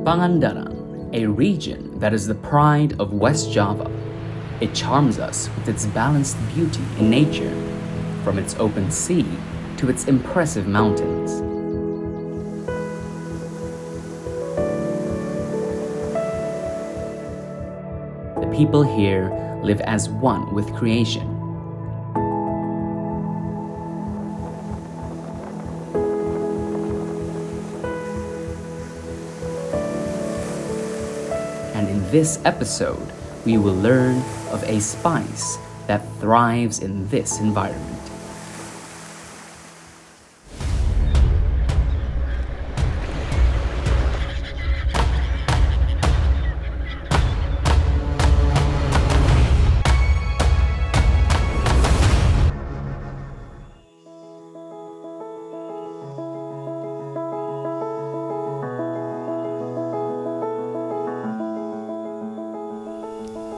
Pangandaran, a region that is the pride of West Java. It charms us with its balanced beauty in nature, from its open sea to its impressive mountains. The people here live as one with creation. And in this episode, we will learn of a spice that thrives in this environment.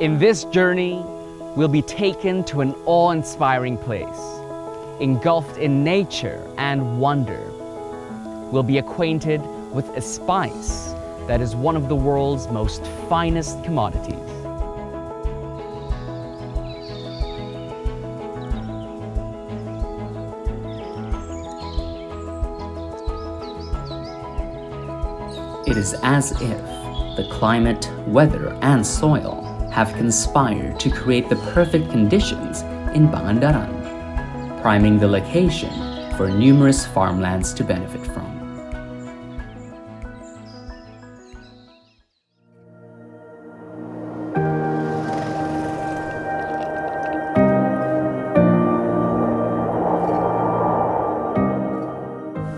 In this journey, we'll be taken to an awe-inspiring place, engulfed in nature and wonder. We'll be acquainted with a spice that is one of the world's most finest commodities. It is as if the climate, weather, and soil have conspired to create the perfect conditions in Pangandaran, priming the location for numerous farmlands to benefit from.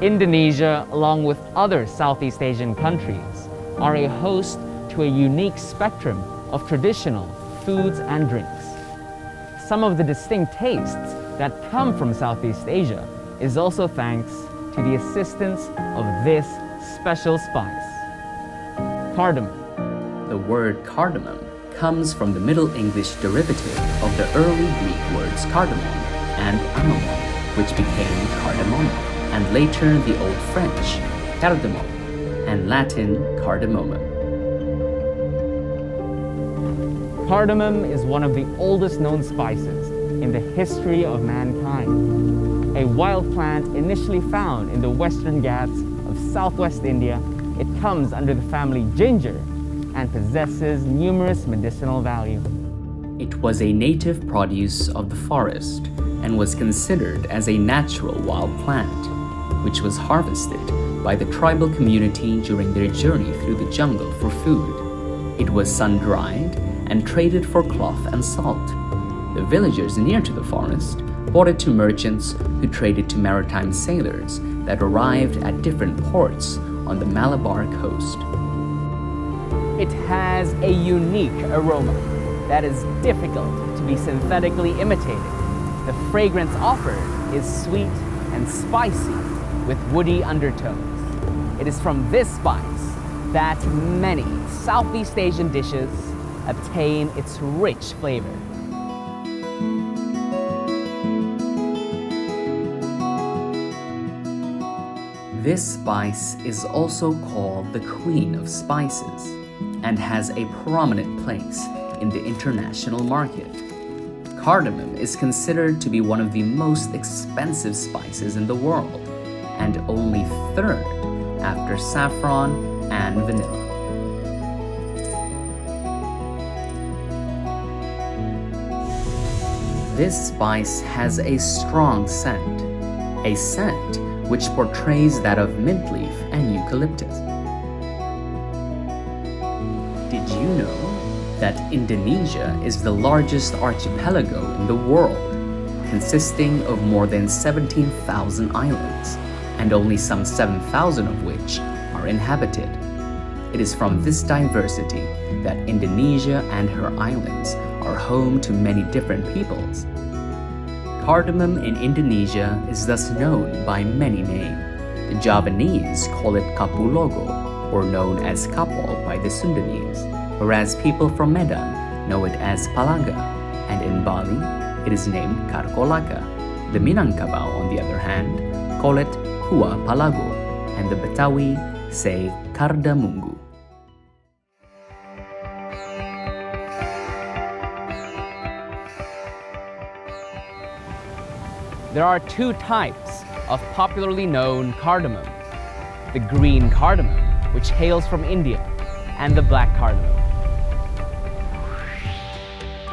Indonesia, along with other Southeast Asian countries, are a host to a unique spectrum of traditional foods and drinks. Some of the distinct tastes that come from Southeast Asia is also thanks to the assistance of this special spice, cardamom. The word cardamom comes from the Middle English derivative of the early Greek words cardamom and aroma, which became cardamom, and later the Old French cardamom and Latin cardamomum. Cardamom is one of the oldest known spices in the history of mankind. A wild plant initially found in the western Ghats of southwest India, it comes under the family ginger and possesses numerous medicinal value. It was a native produce of the forest and was considered as a natural wild plant, which was harvested by the tribal community during their journey through the jungle for food. It was sun-dried and traded for cloth and salt. The villagers near to the forest bought it to merchants who traded to maritime sailors that arrived at different ports on the Malabar coast. It has a unique aroma that is difficult to be synthetically imitated. The fragrance offered is sweet and spicy with woody undertones. It is from this spice that many Southeast Asian dishes obtain its rich flavor. This spice is also called the Queen of Spices and has a prominent place in the international market. Cardamom is considered to be one of the most expensive spices in the world and only third after saffron and vanilla. This spice has a strong scent which portrays that of mint leaf and eucalyptus. Did you know that Indonesia is the largest archipelago in the world, consisting of more than 17,000 islands, and only some 7,000 of which are inhabited? It is from this diversity that Indonesia and her islands are home to many different peoples. Cardamom in Indonesia is thus known by many names. The Javanese call it Kapulago, or known as Kapol by the Sundanese, whereas people from Medan know it as Palaga, and in Bali it is named Karkolaka. The Minangkabau, on the other hand, call it Hua Palago, and the Betawi say Kardamungu. there are two types of popularly known cardamom: the green cardamom, which hails from India, and the black cardamom.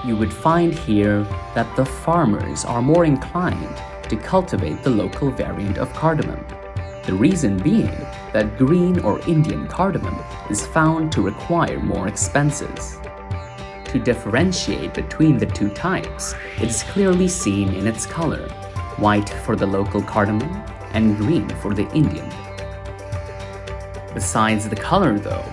You would find here that the farmers are more inclined to cultivate the local variant of cardamom. The reason being that green or Indian cardamom is found to require more expenses. To differentiate between the two types, it is clearly seen in its color: white for the local cardamom and green for the Indian. Besides the color though,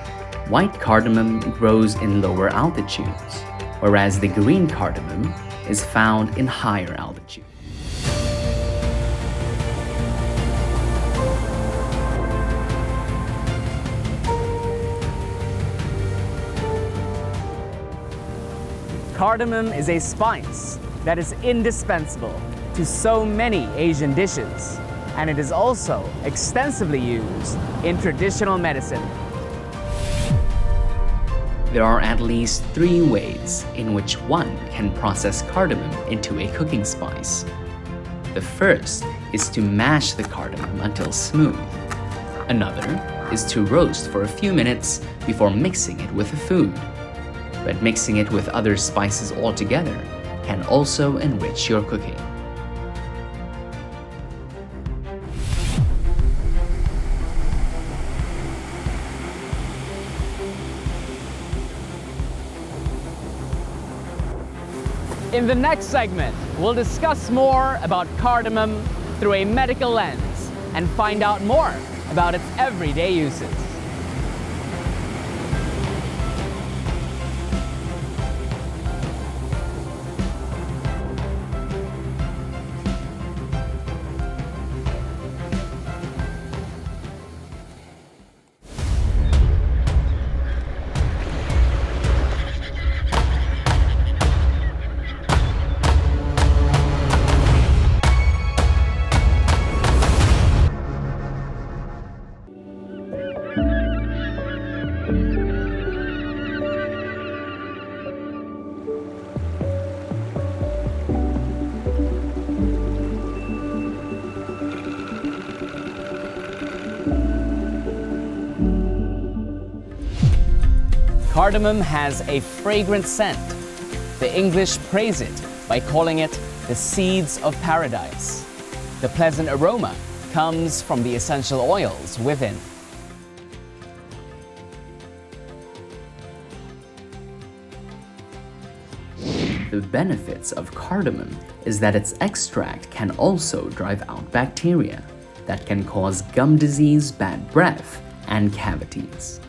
white cardamom grows in lower altitudes, whereas the green cardamom is found in higher altitude. Cardamom is a spice that is indispensable to so many Asian dishes, and it is also extensively used in traditional medicine. There are at least 3 ways in which one can process cardamom into a cooking spice. The first is to mash the cardamom until smooth. Another is to roast for a few minutes before mixing it with the food. But mixing it with other spices altogether can also enrich your cooking. In the next segment, we'll discuss more about cardamom through a medical lens and find out more about its everyday uses. Cardamom has a fragrant scent. The English praise it by calling it the seeds of paradise. The pleasant aroma comes from the essential oils within. The benefits of cardamom is that its extract can also drive out bacteria that can cause gum disease, bad breath, and cavities.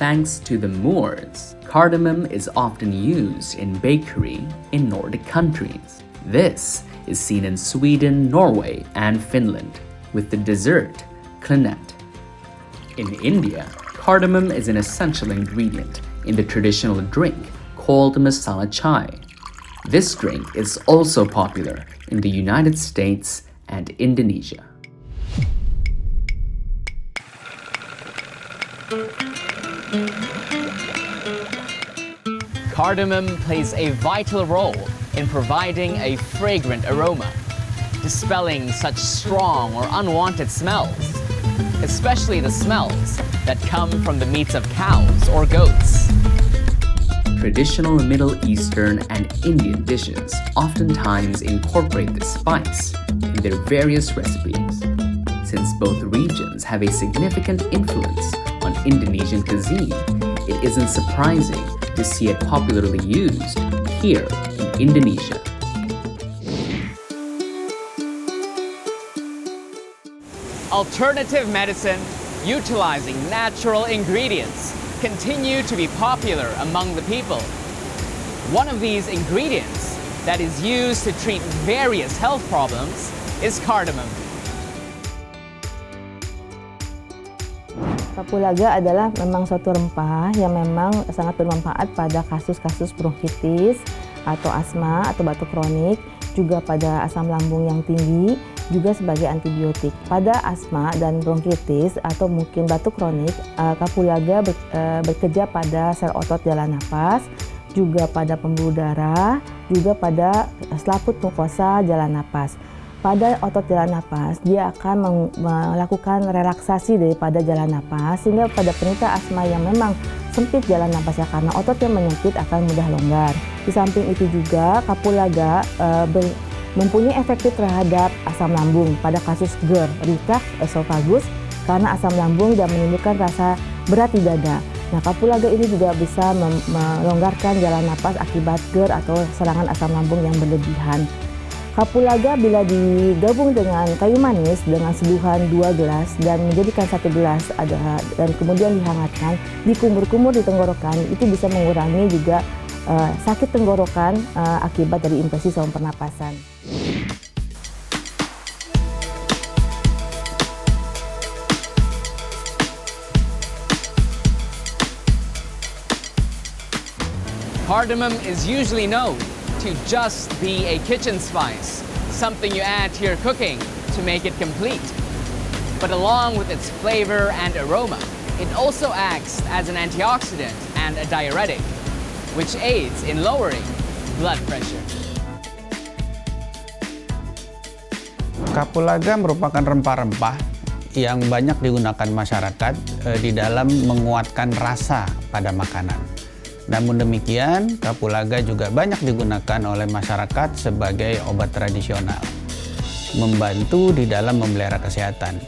Thanks to the Moors, cardamom is often used in bakery in Nordic countries. This is seen in Sweden, Norway, and Finland with the dessert Culinary. In India, cardamom is an essential ingredient in the traditional drink called masala chai. This drink is also popular in the United States and Indonesia. Cardamom plays a vital role in providing a fragrant aroma, dispelling such strong or unwanted smells, especially the smells that come from the meats of cows or goats. Traditional Middle Eastern and Indian dishes oftentimes incorporate this spice in their various recipes. Since both regions have a significant influence on Indonesian cuisine, it isn't surprising to see it popularly used here in Indonesia. Alternative medicine utilizing natural ingredients continue to be popular among the people. One of these ingredients that is used to treat various health problems is cardamom. Kapulaga adalah memang suatu rempah yang memang sangat bermanfaat pada kasus-kasus bronkitis atau asma atau batuk kronik, juga pada asam lambung yang tinggi, juga sebagai antibiotik. Pada asma dan bronkitis atau mungkin batuk kronik, kapulaga bekerja pada sel otot jalan napas, juga pada pembuluh darah, juga pada selaput mukosa jalan napas. pada otot jalan napas, dia akan melakukan relaksasi daripada jalan napas, sehingga pada penderita asma yang memang sempit jalan napasnya karena otot yang menyempit akan mudah longgar. Di samping itu juga kapulaga mempunyai efektif terhadap asam lambung pada kasus GERD, reflux esophagus, karena asam lambung dan menimbulkan rasa berat di dada. Nah, kapulaga ini juga bisa melonggarkan jalan napas akibat GERD atau serangan asam lambung yang berlebihan. Kapulaga bila digabung dengan kayu manis dengan seduhan 2 gelas dan menjadikan 1 gelas dan kemudian dihangatkan, dikumur-kumur di tenggorokan, itu bisa mengurangi juga sakit tenggorokan akibat dari infeksi saluran pernapasan. Cardamom is usually known to just be a kitchen spice, something you add to your cooking to make it complete. But along with its flavor and aroma, it also acts as an antioxidant and a diuretic, which aids in lowering blood pressure. Kapulaga merupakan rempah-rempah yang banyak digunakan masyarakat di dalam menguatkan rasa pada makanan. Namun demikian, kapulaga juga banyak digunakan oleh masyarakat sebagai obat tradisional, membantu di dalam memelihara kesehatan.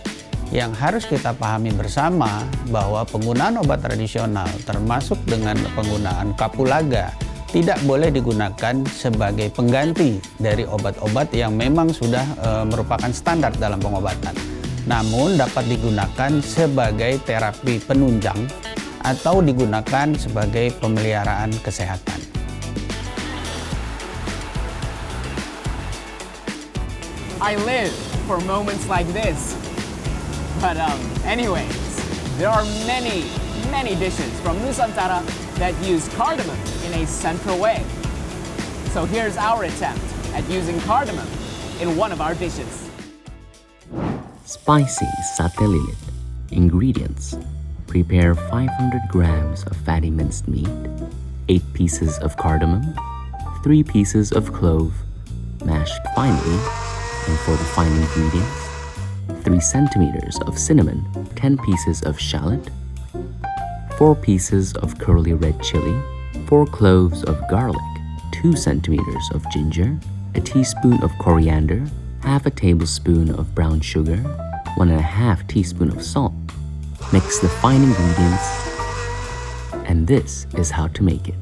Yang harus kita pahami bersama bahwa penggunaan obat tradisional, termasuk dengan penggunaan kapulaga, tidak boleh digunakan sebagai pengganti dari obat-obat yang memang sudah merupakan standar dalam pengobatan. Namun dapat digunakan sebagai terapi penunjang atau digunakan sebagai pemeliharaan kesehatan. I live for moments like this. But anyways, there are many dishes from Nusantara that use cardamom in a central way. So here's our attempt at using cardamom in one of our dishes. Spicy satay lilit. Ingredients: prepare 500 grams of fatty minced meat, 8 pieces of cardamom, 3 pieces of clove, mashed finely, and for the fine ingredients, 3 centimeters of cinnamon, 10 pieces of shallot, 4 pieces of curly red chili, 4 cloves of garlic, 2 centimeters of ginger, a teaspoon of coriander, half a tablespoon of brown sugar, 1.5 teaspoon of salt. Mix the fine ingredients, and this is how to make it.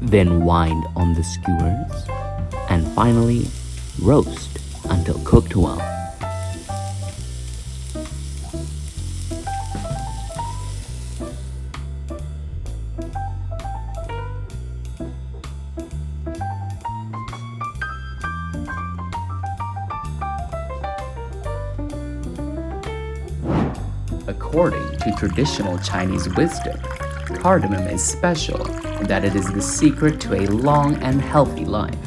Then wind on the skewers, and finally roast until cooked well. According to traditional Chinese wisdom, cardamom is special in that it is the secret to a long and healthy life.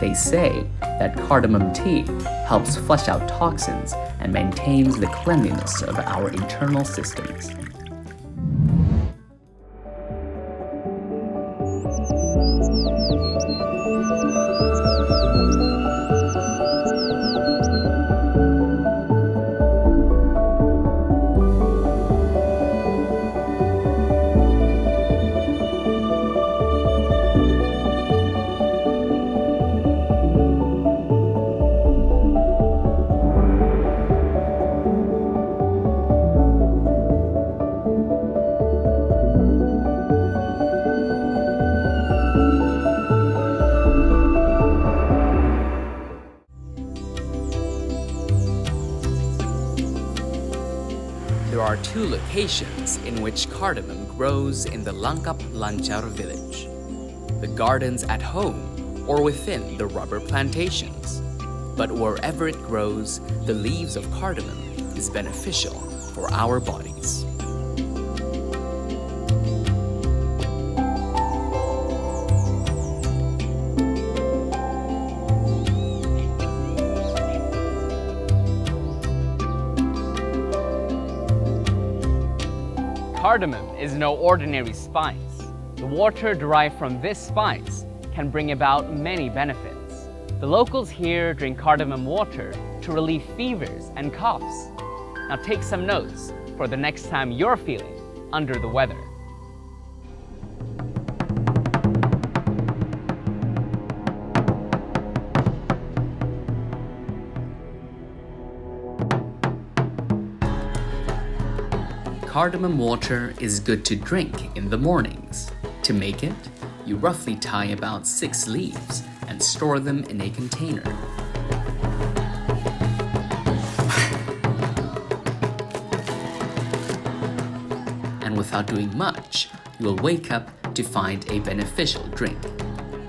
They say that cardamom tea helps flush out toxins and maintains the cleanliness of our internal systems. There are 2 locations in which cardamom grows in the Langkap Lancar village: the gardens at home or within the rubber plantations. But wherever it grows, the leaves of cardamom is beneficial for our bodies. Cardamom is no ordinary spice. The water derived from this spice can bring about many benefits. The locals here drink cardamom water to relieve fevers and coughs. Now take some notes for the next time you're feeling under the weather. Cardamom water is good to drink in the mornings. To make it, you roughly tie about 6 leaves and store them in a container. And without doing much, you will wake up to find a beneficial drink.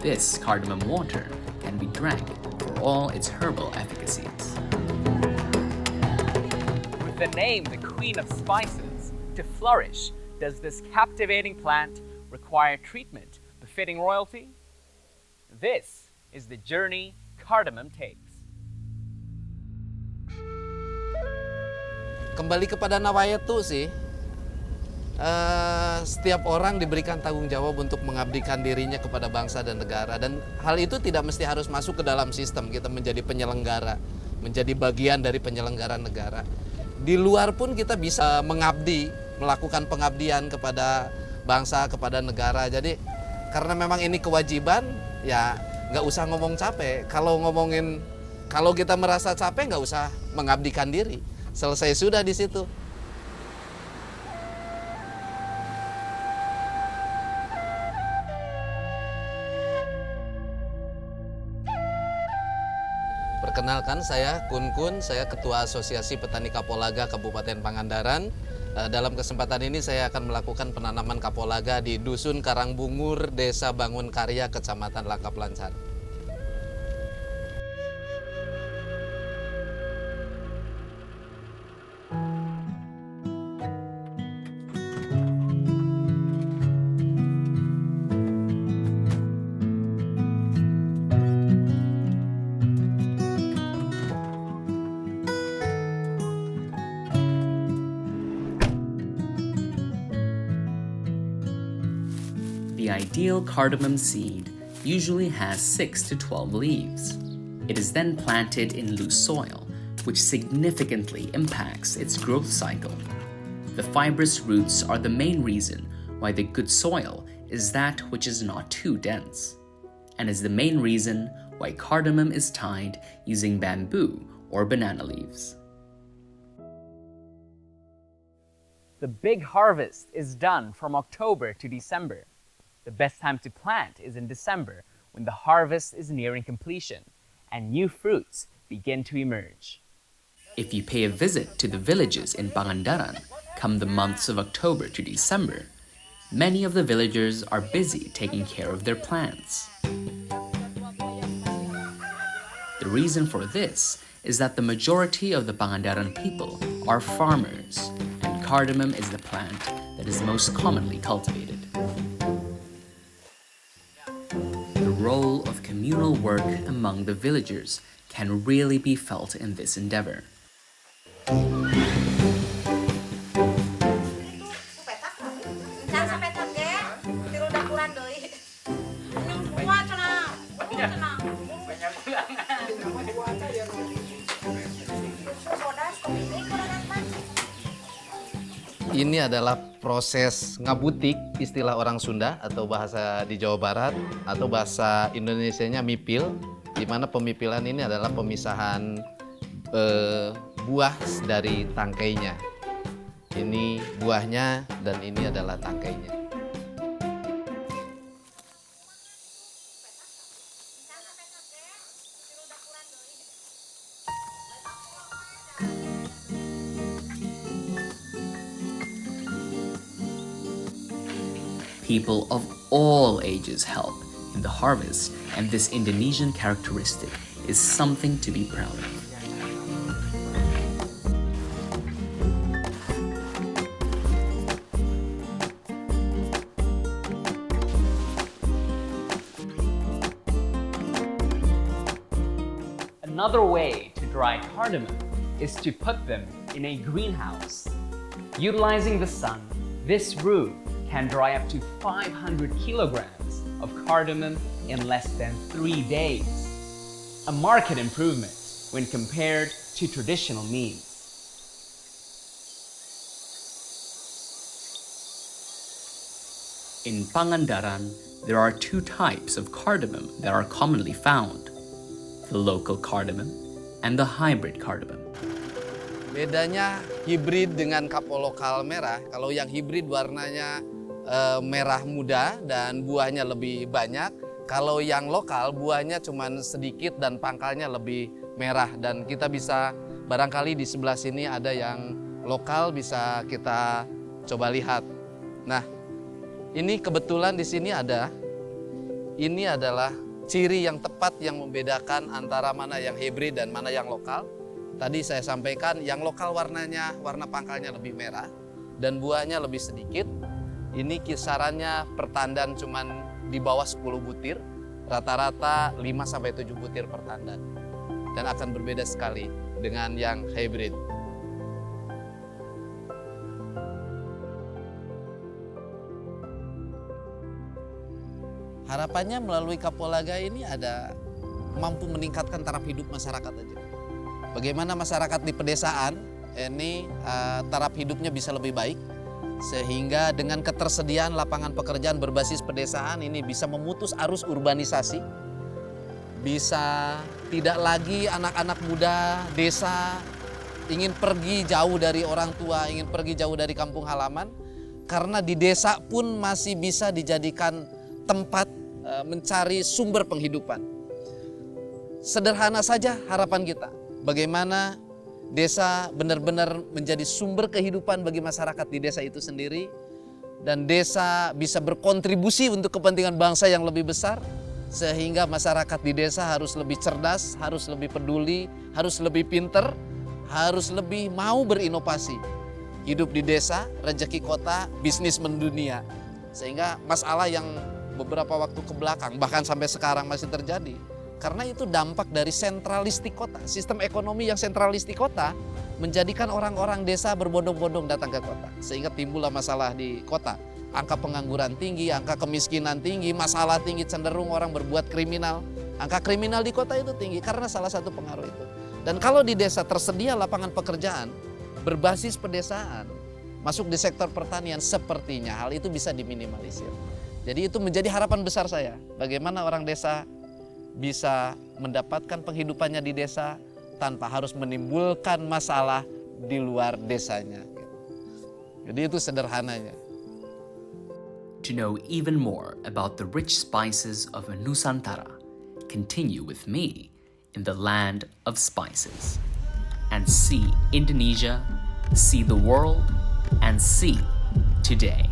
This cardamom water can be drank for all its herbal efficacies. With the name the Queen of Spices, to flourish, does this captivating plant require treatment befitting royalty? This is the journey cardamom takes. Kembali kepada nawayatu sih, setiap orang diberikan tanggung jawab untuk mengabdikan dirinya kepada bangsa dan negara, dan hal itu tidak mesti harus masuk ke dalam sistem. Kita menjadi penyelenggara, menjadi bagian dari penyelenggara negara. Di luar pun kita bisa mengabdi, melakukan pengabdian kepada bangsa, kepada negara. Jadi karena memang ini kewajiban, ya nggak usah ngomong capek. Kalau kita merasa capek, nggak usah mengabdikan diri. Selesai sudah di situ. Perkenalkan, saya Kun, saya Ketua Asosiasi Petani Kapulaga Kabupaten Pangandaran. Dalam kesempatan ini saya akan melakukan penanaman kapulaga di Dusun Karangbungur, Desa Bangun Karya, Kecamatan Langkap Lancar. The ideal cardamom seed usually has 6 to 12 leaves. It is then planted in loose soil, which significantly impacts its growth cycle. The fibrous roots are the main reason why the good soil is that which is not too dense, and is the main reason why cardamom is tied using bamboo or banana leaves. The big harvest is done from October to December. The best time to plant is in December, when the harvest is nearing completion and new fruits begin to emerge. If you pay a visit to the villages in Pangandaran come the months of October to December, many of the villagers are busy taking care of their plants. The reason for this is that the majority of the Pangandaran people are farmers, and cardamom is the plant that is most commonly cultivated. The role of communal work among the villagers can really be felt in this endeavor. Ini adalah proses ngabutik, istilah orang Sunda atau bahasa di Jawa Barat, atau bahasa Indonesianya mipil, di mana pemipilan ini adalah pemisahan buah dari tangkainya. Ini buahnya dan ini adalah tangkainya. People of all ages help in the harvest, and this Indonesian characteristic is something to be proud of. Another way to dry cardamom is to put them in a greenhouse. Utilizing the sun, This root can dry up to 500 kilograms of cardamom in less than 3 days. A marked improvement when compared to traditional means. In Pangandaran, there are two types of cardamom that are commonly found: the local cardamom and the hybrid cardamom. Bedanya hibrid dengan kapo lokal merah, kalau yang hibrid warnanya merah muda dan buahnya lebih banyak. Kalau yang lokal buahnya cuma sedikit dan pangkalnya lebih merah. Dan kita bisa, barangkali di sebelah sini ada yang lokal, bisa kita coba lihat. Nah, ini kebetulan di sini ada, ini adalah ciri yang tepat yang membedakan antara mana yang hibrid dan mana yang lokal. Tadi saya sampaikan yang lokal warnanya, warna pangkalnya lebih merah dan buahnya lebih sedikit. Ini kisarannya per tandan cuman di bawah 10 butir, rata-rata 5-7 butir per tandan. Dan akan berbeda sekali dengan yang hybrid. Harapannya melalui Kapolaga ini ada mampu meningkatkan taraf hidup masyarakat aja. Bagaimana masyarakat di pedesaan ini taraf hidupnya bisa lebih baik, sehingga dengan ketersediaan lapangan pekerjaan berbasis pedesaan ini bisa memutus arus urbanisasi, bisa tidak lagi anak-anak muda desa ingin pergi jauh dari orang tua, ingin pergi jauh dari kampung halaman, karena di desa pun masih bisa dijadikan tempat mencari sumber penghidupan. Sederhana saja harapan kita, bagaimana desa benar-benar menjadi sumber kehidupan bagi masyarakat di desa itu sendiri, dan desa bisa berkontribusi untuk kepentingan bangsa yang lebih besar, sehingga masyarakat di desa harus lebih cerdas, harus lebih peduli, harus lebih pinter, harus lebih mau berinovasi. Hidup di desa, rezeki kota, bisnis mendunia. Sehingga masalah yang beberapa waktu ke belakang, bahkan sampai sekarang masih terjadi, karena itu dampak dari sentralistik kota. Sistem ekonomi yang sentralistik kota menjadikan orang-orang desa berbondong-bondong datang ke kota. Sehingga timbullah masalah di kota. Angka pengangguran tinggi, angka kemiskinan tinggi, masalah tinggi, cenderung orang berbuat kriminal. Angka kriminal di kota itu tinggi karena salah satu pengaruh itu. Dan kalau di desa tersedia lapangan pekerjaan berbasis pedesaan, masuk di sektor pertanian, sepertinya hal itu bisa diminimalisir. Jadi itu menjadi harapan besar saya. Bagaimana orang desa bisa mendapatkan penghidupannya di desa tanpa harus menimbulkan masalah di luar desanya. Jadi itu sederhananya. To know even more about the rich spices of Nusantara, continue with me in the land of spices and see Indonesia, see the world, and see today.